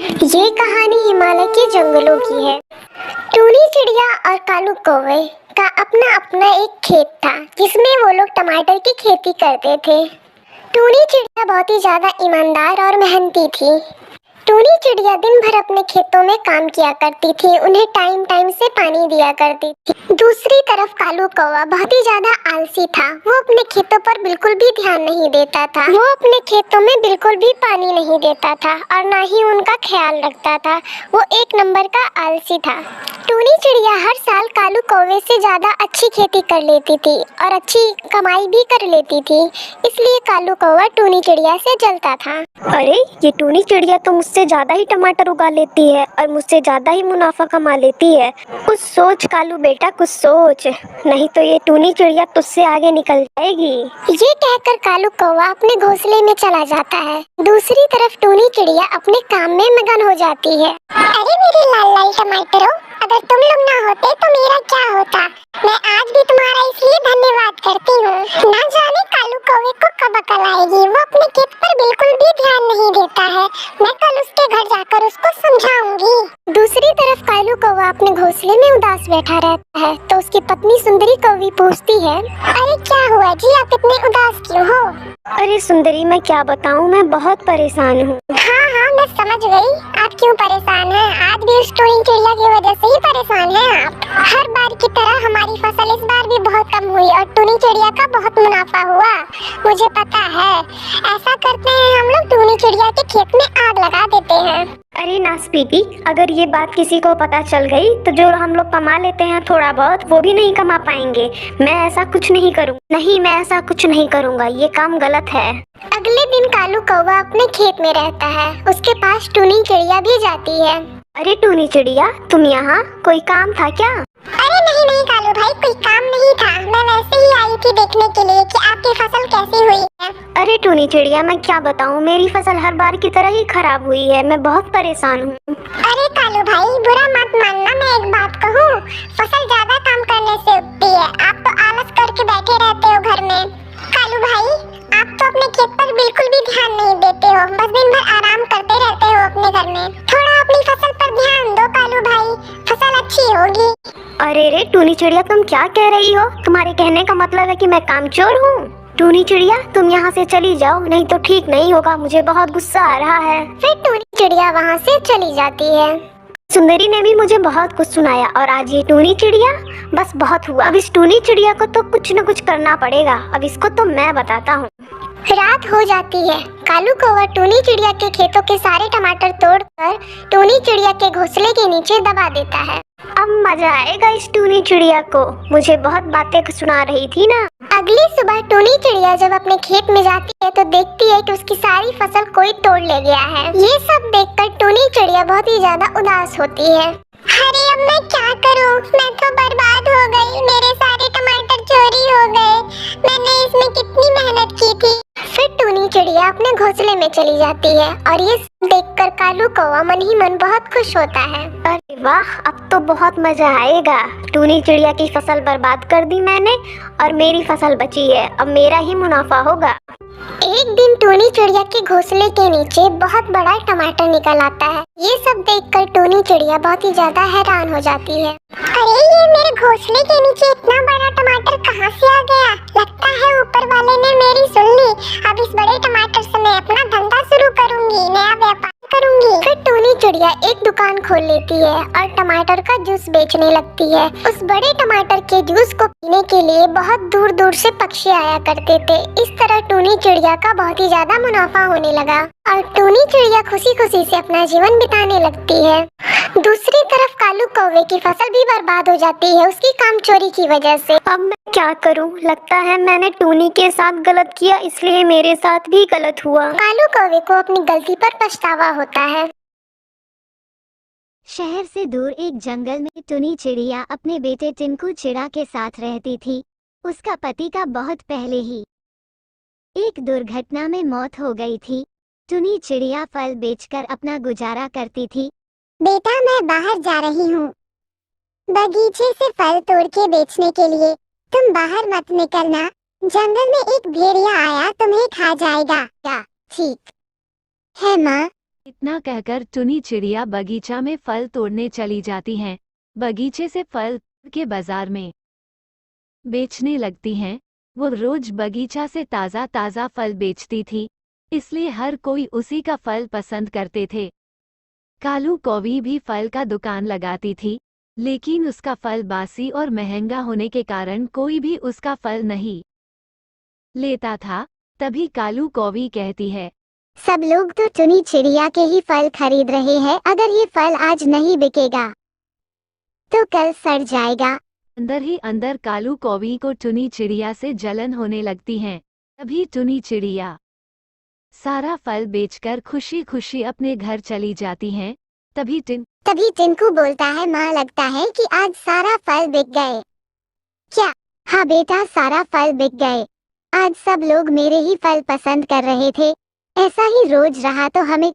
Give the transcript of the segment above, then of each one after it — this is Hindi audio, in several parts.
ये कहानी हिमालय के जंगलों की है। टूनी चिड़िया और कालू कौवे का अपना अपना एक खेत था जिसमें वो लोग टमाटर की खेती करते थे। टूनी चिड़िया बहुत ही ज्यादा ईमानदार और मेहनती थी। टूनी चिड़िया दिन भर अपने खेतों में काम किया करती थी, उन्हें टाइम टाइम से पानी दिया करती थी। दूसरी तरफ कालू कौवा बहुत ही ज्यादा आलसी था। वो अपने खेतों पर बिल्कुल भी ध्यान नहीं देता था। वो अपने खेतों में बिल्कुल भी पानी नहीं देता था और ना ही उनका ख्याल रखता था। वो एक नंबर का आलसी था। टूनी चिड़िया हर साल कालू कौवे से ज्यादा अच्छी खेती कर लेती थी और अच्छी कमाई भी कर लेती थी, इसलिए कालू कौवा टूनी चिड़िया से जलता था। अरे ये टूनी चिड़िया तो मुझसे ज्यादा ही टमाटर उगा लेती है और मुझसे ज्यादा ही मुनाफा कमा लेती है। कुछ सोच कालू बेटा, कुछ सोच, नहीं तो ये टूनी चिड़िया तुझसे आगे निकल जाएगी। ये कहकर कालू कौवा अपने घोंसले में चला जाता है। दूसरी तरफ टूनी चिड़िया अपने काम में मगन हो जाती है। अरे मेरे लाल लाल टमाटरों, अगर तुम लोग ना होते तो मेरा क्या होता। मैं आज भी तुम्हारा इसलिए धन्यवाद करती हूँ। ना जाने कालू कौवे को कब अकल आएगी, वो अपने खेत पर बिल्कुल भी ध्यान नहीं देता है। मैं कल उसके घर जाकर उसको समझाऊंगी। दूसरी तरफ कालू कौवा अपने घोंसले में उदास बैठा रहता है तो उसकी पत्नी सुंदरी कौवी पूछती है, अरे क्या हुआ जी, आप इतने उदास क्यों हो? अरे सुंदरी, मैं क्या बताऊँ, मैं बहुत परेशान हूँ। हाँ मैं समझ गई आप क्यों परेशान हैं। आज भी उस टूनी चिड़िया की वजह से ही परेशान हैं आप। हर बार की तरह हमारी फसल इस बार भी बहुत कम हुई और टूनी चिड़िया का बहुत मुनाफा हुआ। मुझे पता है, ऐसा करते हैं हम लोग, टूनी चिड़िया के खेत में आग लगा देते हैं। अरे नासपीटी, अगर ये बात किसी को पता चल गई तो जो हम लोग कमा लेते हैं थोड़ा बहुत, वो भी नहीं कमा पाएंगे। मैं ऐसा कुछ नहीं करूँगा। नहीं, मैं ऐसा कुछ नहीं करूँगा, ये काम गलत है। अगले दिन कालू कौवा अपने खेत में रहता है। उसके पास टूनी चिड़िया भी जाती है। अरे टूनी चिड़िया, तुम यहाँ, कोई काम था क्या? अरे नहीं कालू भाई, कोई काम नहीं था। मैं वैसे ही आई थी देखने के लिए कि आपकी फसल कैसी हुई है। अरे टूनी चिड़िया, मैं क्या बताऊँ, मेरी फसल हर बार की तरह ही खराब हुई है। मैं बहुत परेशान हूँ। अरे कालू भाई, बुरा मत मानना, मैं एक बात कहूँ, फसल ज्यादा काम करने से उगती है। आप तो आलस करके बैठे रहते हो घर में। कालू भाई, आप तो अपने खेत पर बिल्कुल भी ध्यान नहीं देते हो, बस दिन भर आराम करते रहते हो अपने घर में। थोड़ा अपनी फसल पर ध्यान दो कालू भाई, फसल अच्छी होगी। अरे रे टूनी चिड़िया, तुम क्या कह रही हो? तुम्हारे कहने का मतलब है कि मैं कामचोर हूँ? टूनी चिड़िया, तुम यहाँ से चली जाओ, नहीं तो ठीक नहीं होगा। मुझे बहुत गुस्सा आ रहा है। फिर टूनी चिड़िया वहाँ से चली जाती है। सुंदरी ने भी मुझे बहुत कुछ सुनाया और आज ये टूनी चिड़िया, बस बहुत हुआ। अब इस टूनी चिड़िया को तो कुछ न कुछ करना पड़ेगा। अब इसको तो मैं बताता हूँ। रात हो जाती है। कालू कौवा टूनी चिड़िया के खेतों के सारे टमाटर तोड़कर टूनी चिड़िया के घोंसले के नीचे दबा देता है। अब मजा आएगा इस टूनी चिड़िया को, मुझे बहुत बातें सुना रही थी ना। अगली सुबह टूनी चिड़िया जब अपने खेत में जाती है तो देखती है कि उसकी सारी फसल कोई तोड़ ले गया है। ये सब देखकर टूनी चिड़िया बहुत ही ज्यादा उदास होती है। अरे अब मैं क्या करूं? मैं तो बर्बाद हो गई, मेरे सारे टमाटर चोरी हो गए। मैंने इसमें कितनी मेहनत की थी। फिर टूनी चिड़िया अपने घोंसले में चली जाती है और ये देखकर कालू कौवा मन ही मन बहुत खुश होता है। अरे वाह, अब तो बहुत मजा आएगा। टूनी चिड़िया की फसल बर्बाद कर दी मैंने और मेरी फसल बची है। अब मेरा ही मुनाफा होगा। एक दिन टूनी चिड़िया के घोंसले के नीचे बहुत बड़ा टमाटर निकल आता है। ये सब देखकर टूनी चिड़िया बहुत ही ज्यादा हैरान हो जाती है। अरे ये मेरे घोंसले के नीचे इतना बड़ा टमाटर कहाँ से आ गया? लगता है ऊपर वाले ने मेरी सुन ली। अब इस बड़े टमाटर से मैं अपना धंधा शुरू करूँगी, नया व्यापार करूँगी। फिर टूनी चिड़िया एक दुकान खोल लेती है और टमाटर का जूस बेचने लगती है। उस बड़े टमाटर के जूस को पीने के लिए बहुत दूर दूर से पक्षी आया करते थे। इस तरह टूनी चिड़िया का बहुत ही ज्यादा मुनाफा होने लगा और टूनी चिड़िया खुशी खुशी से अपना जीवन बिताने लगती है। दूसरी तरफ कालू कौवे की फसल भी बर्बाद हो जाती है उसकी काम चोरी की वजह से। अब मैं क्या करूं? लगता है मैंने टूनी के साथ गलत किया, इसलिए मेरे साथ भी गलत हुआ। कालू कौवे को अपनी गलती पर पछतावा होता है। शहर से दूर एक जंगल में टूनी चिड़िया अपने बेटे टिंकू चिड़ा के साथ रहती थी। उसका पति का बहुत पहले ही एक दुर्घटना में मौत हो गई थी। टूनी चिड़िया फल बेचकर अपना गुजारा करती थी। बेटा, मैं बाहर जा रही हूँ बगीचे से फल तोड़ के बेचने के लिए। तुम बाहर मत निकलना, जंगल में एक भेड़िया आया तुम्हें खा जाएगा। क्या ठीक है माँ? इतना कहकर टुनी चिड़िया बगीचा में फल तोड़ने चली जाती हैं। बगीचे से फल तोड़ के बाजार में बेचने लगती हैं। वो रोज बगीचा से ताज़ा ताज़ा फल बेचती थी, इसलिए हर कोई उसी का फल पसंद करते थे। कालू कौवी भी फल का दुकान लगाती थी, लेकिन उसका फल बासी और महंगा होने के कारण कोई भी उसका फल नहीं लेता था। तभी कालू कौवी कहती है, सब लोग तो टुनी चिड़िया के ही फल खरीद रहे हैं। अगर ये फल आज नहीं बिकेगा तो कल सड़ जाएगा। अंदर ही अंदर कालू कौवी को टुनी चिड़िया से जलन होने लगती है। तभी टुनी चिड़िया सारा फल बेचकर खुशी खुशी अपने घर चली जाती हैं। तभी टिंकू बोलता है, माँ लगता है कि आज सारा फल बिक गए। क्या? हाँ बेटा, सारा फल बिक गए। आज सब लोग मेरे ही फल पसंद कर रहे थे। ऐसा ही रोज रहा तो हमें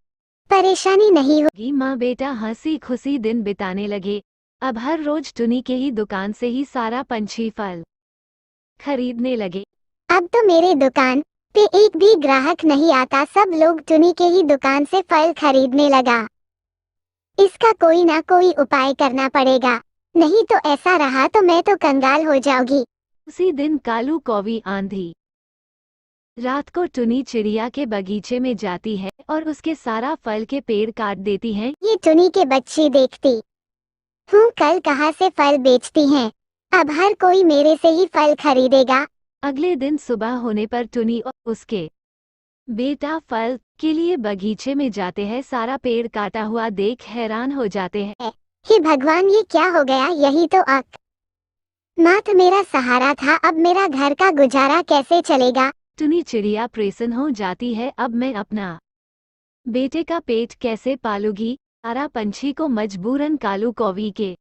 परेशानी नहीं होगी। माँ बेटा हंसी खुशी दिन बिताने लगे। अब हर रोज टुनी के ही दुकान से ही सारा पंछी फल खरीदने लगे। अब तो मेरे दुकान पे एक भी ग्राहक नहीं आता, सब लोग टुनी के ही दुकान से फल खरीदने लगा। इसका कोई ना कोई उपाय करना पड़ेगा, नहीं तो ऐसा रहा तो मैं तो कंगाल हो जाऊंगी। उसी दिन कालू कौवी आंधी रात को टुनी चिड़िया के बगीचे में जाती है और उसके सारा फल के पेड़ काट देती है। ये टुनी के बच्चे देखती हूँ कल कहाँ से फल बेचती हैं। अब हर कोई मेरे से ही फल खरीदेगा। अगले दिन सुबह होने पर टुनी और उसके बेटा फल के लिए बगीचे में जाते हैं। सारा पेड़ काटा हुआ देख हैरान हो जाते हैं। हे भगवान, ये क्या हो गया? यही तो मात्र मेरा सहारा था, अब मेरा घर का गुजारा कैसे चलेगा? टुनी चिड़िया प्रसन्न हो जाती है, अब मैं अपना बेटे का पेट कैसे पालूंगी। सारा पंछी को मजबूरन कालू कौवी के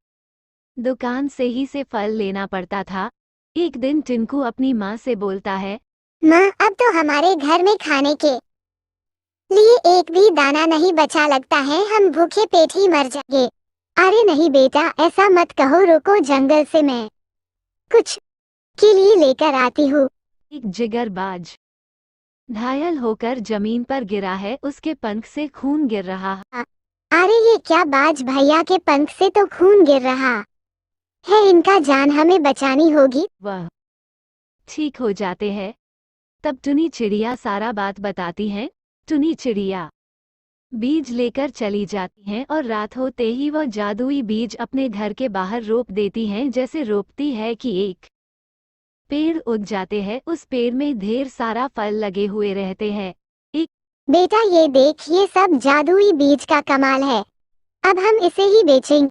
दुकान से ही से फल लेना पड़ता था। एक दिन टिंकू अपनी माँ से बोलता है, माँ, अब तो हमारे घर में खाने के लिए एक भी दाना नहीं बचा, लगता है हम भूखे पेट ही मर जाएंगे। अरे नहीं बेटा, ऐसा मत कहो, रुको, जंगल से मैं कुछ के लिए लेकर आती हूँ। एक जिगरबाज घायल होकर जमीन पर गिरा है, उसके पंख से खून गिर रहा है। अरे ये क्या, बाज भैया के पंख से तो खून गिर रहा है, इनका जान हमें बचानी होगी। वह ठीक हो जाते हैं। तब टुनी चिड़िया सारा बात बताती है। टुनी चिड़िया बीज लेकर चली जाती हैं और रात होते ही वह जादुई बीज अपने घर के बाहर रोप देती हैं। जैसे रोपती है कि एक पेड़ उग जाते हैं। उस पेड़ में ढेर सारा फल लगे हुए रहते हैं। बेटा ये देख, ये सब जादुई बीज का कमाल है। अब हम इसे ही बेचेंगे।